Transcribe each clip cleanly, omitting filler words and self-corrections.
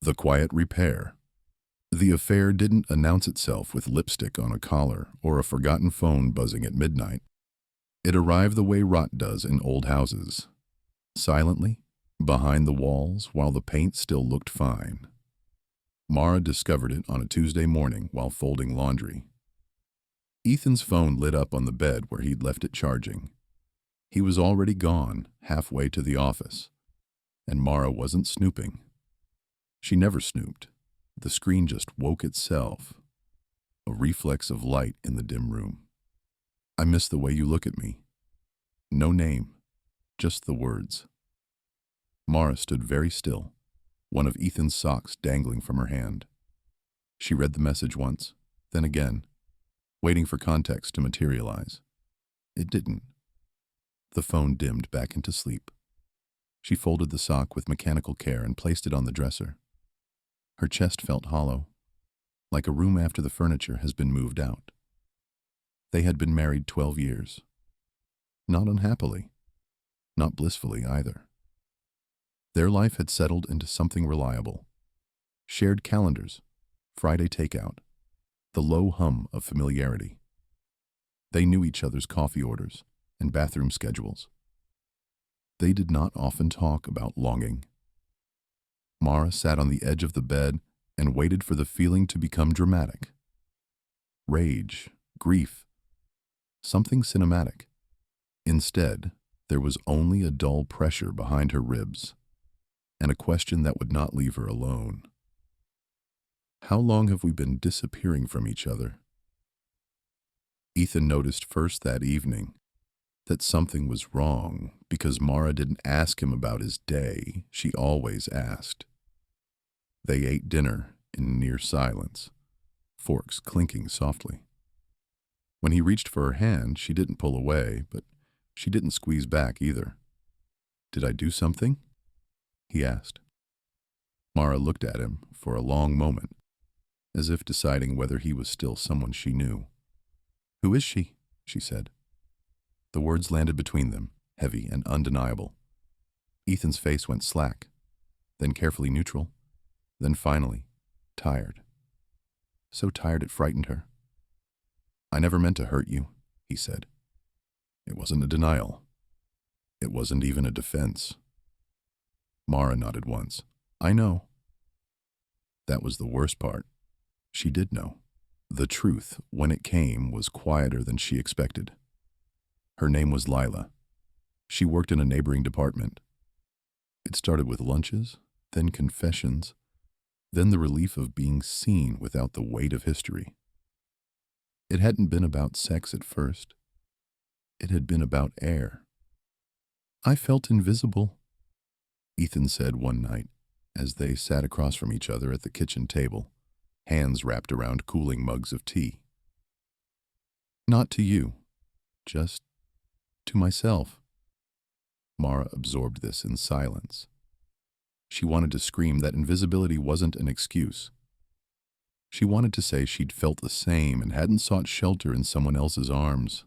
The quiet repair. The affair didn't announce itself with lipstick on a collar or a forgotten phone buzzing at midnight. It arrived the way rot does in old houses, silently, behind the walls while the paint still looked fine. Mara discovered it on a Tuesday morning while folding laundry. Ethan's phone lit up on the bed where he'd left it charging. He was already gone, halfway to the office, and Mara wasn't snooping. She never snooped. The screen just woke itself, a reflex of light in the dim room. "I miss the way you look at me." No name, just the words. Mara stood very still, one of Ethan's socks dangling from her hand. She read the message once, then again, waiting for context to materialize. It didn't. The phone dimmed back into sleep. She folded the sock with mechanical care and placed it on the dresser. Her chest felt hollow, like a room after the furniture has been moved out. They had been married 12 years. Not unhappily, not blissfully either. Their life had settled into something reliable. Shared calendars, Friday takeout, the low hum of familiarity. They knew each other's coffee orders and bathroom schedules. They did not often talk about longing. Mara sat on the edge of the bed and waited for the feeling to become dramatic. Rage, grief, something cinematic. Instead, there was only a dull pressure behind her ribs, and a question that would not leave her alone. How long have we been disappearing from each other? Ethan noticed first that evening that something was wrong because Mara didn't ask him about his day. She always asked. They ate dinner in near silence, forks clinking softly. When he reached for her hand, she didn't pull away, but she didn't squeeze back either. "Did I do something?" he asked. Mara looked at him for a long moment, as if deciding whether he was still someone she knew. "Who is she?" she said. The words landed between them, heavy and undeniable. Ethan's face went slack, then carefully neutral, then finally, tired. So tired it frightened her. "I never meant to hurt you," he said. It wasn't a denial. It wasn't even a defense. Mara nodded once. "I know." That was the worst part. She did know. The truth, when it came, was quieter than she expected. Her name was Lila. She worked in a neighboring department. It started with lunches, then confessions, then the relief of being seen without the weight of history. It hadn't been about sex at first. It had been about air. "I felt invisible," Ethan said one night as they sat across from each other at the kitchen table, hands wrapped around cooling mugs of tea. "Not to you, just to myself." Mara absorbed this in silence. She wanted to scream that invisibility wasn't an excuse. She wanted to say she'd felt the same and hadn't sought shelter in someone else's arms.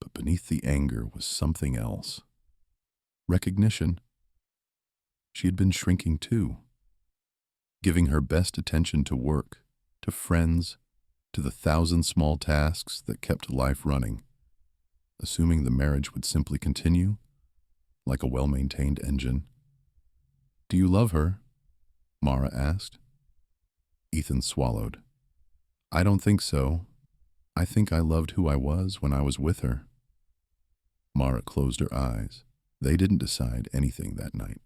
But beneath the anger was something else. Recognition. She had been shrinking too, giving her best attention to work, to friends, to the 1,000 small tasks that kept life running, assuming the marriage would simply continue, like a well-maintained engine. "Do you love her?" Mara asked. Ethan swallowed. "I don't think so. I think I loved who I was when I was with her." Mara closed her eyes. They didn't decide anything that night.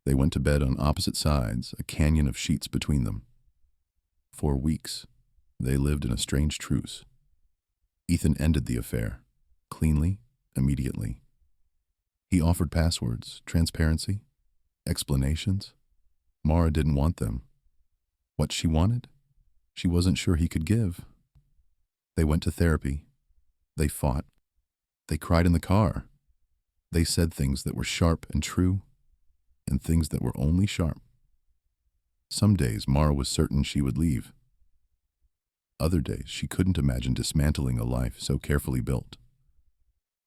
They went to bed on opposite sides, a canyon of sheets between them. For weeks, they lived in a strange truce. Ethan ended the affair, cleanly, immediately. He offered passwords, transparency, explanations. Mara didn't want them. What she wanted, she wasn't sure he could give. They went to therapy. They fought. They cried in the car. They said things that were sharp and true, and things that were only sharp. Some days Mara was certain she would leave. Other days she couldn't imagine dismantling a life so carefully built.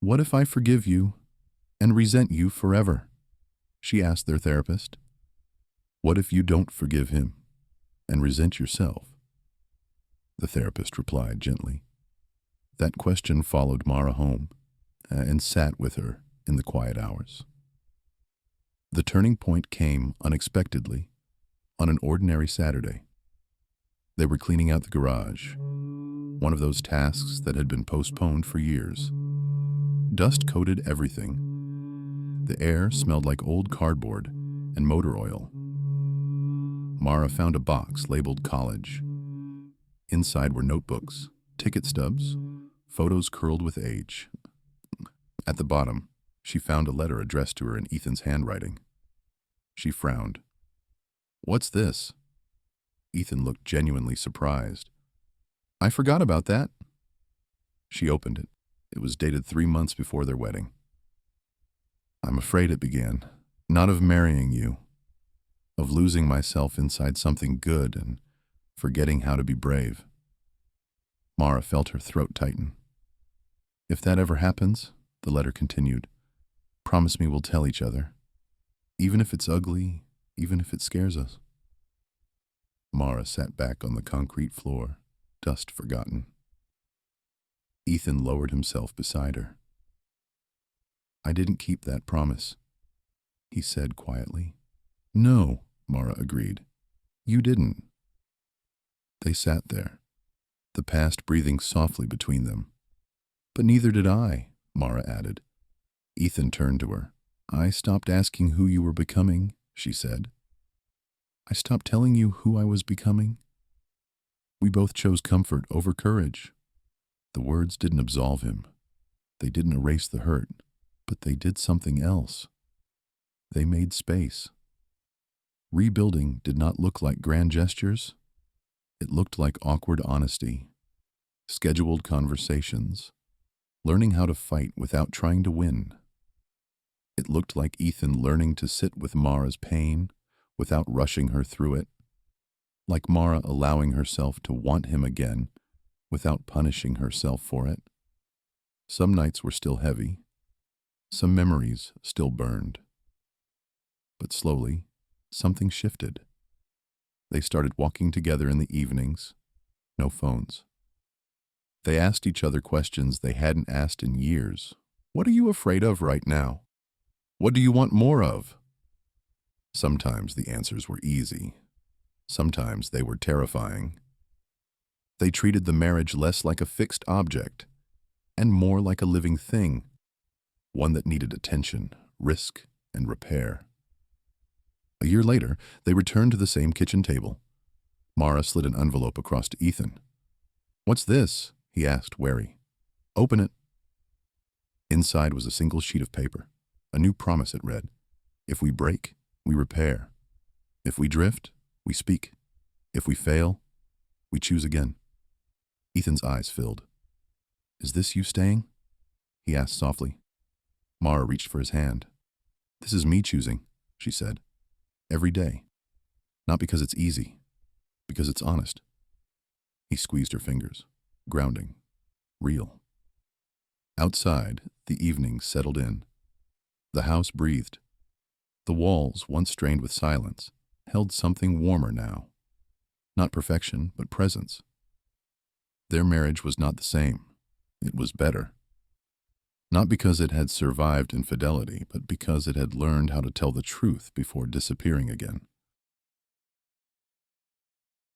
"What if I forgive you and resent you forever?" she asked their therapist. What if you don't forgive him and resent yourself? The therapist replied gently. That question followed Mara home and sat with her in the quiet hours. The turning point came unexpectedly on an ordinary Saturday. They were cleaning out the garage, one of those tasks that had been postponed for years. Dust coated everything. The air smelled like old cardboard and motor oil. Mara found a box labeled college. Inside were notebooks, ticket stubs, photos curled with age. At the bottom, she found a letter addressed to her in Ethan's handwriting. She frowned. What's this? Ethan looked genuinely surprised. I forgot about that. She opened it. It was dated 3 months before their wedding. I'm afraid, it began, not of marrying you, of losing myself inside something good and forgetting how to be brave. Mara felt her throat tighten. If that ever happens, the letter continued, promise me we'll tell each other, even if it's ugly, even if it scares us. Mara sat back on the concrete floor, dust forgotten. Ethan lowered himself beside her. I didn't keep that promise, he said quietly. No, Mara agreed. You didn't. They sat there, the past breathing softly between them. But neither did I, Mara added. Ethan turned to her. I stopped asking who you were becoming, she said. I stopped telling you who I was becoming. We both chose comfort over courage. The words didn't absolve him. They didn't erase the hurt, but they did something else. They made space. Rebuilding did not look like grand gestures. It looked like awkward honesty, scheduled conversations, learning how to fight without trying to win. It looked like Ethan learning to sit with Mara's pain without rushing her through it, like Mara allowing herself to want him again without punishing herself for it. Some nights were still heavy. Some memories still burned. But slowly, something shifted. They started walking together in the evenings, no phones. They asked each other questions they hadn't asked in years. What are you afraid of right now? What do you want more of? Sometimes the answers were easy. Sometimes they were terrifying. They treated the marriage less like a fixed object and more like a living thing, one that needed attention, risk, and repair. A year later, they returned to the same kitchen table. Mara slid an envelope across to Ethan. What's this? He asked, wary. Open it. Inside was a single sheet of paper. A new promise, it read. If we break, we repair. If we drift, we speak. If we fail, we choose again. Ethan's eyes filled. Is this you staying? He asked softly. Mara reached for his hand. This is me choosing, she said. Every day. Not because it's easy, because it's honest. He squeezed her fingers, grounding, real. Outside, the evening settled in. The house breathed. The walls, once strained with silence, held something warmer now. Not perfection, but presence. Their marriage was not the same. It was better. Not because it had survived infidelity, but because it had learned how to tell the truth before disappearing again.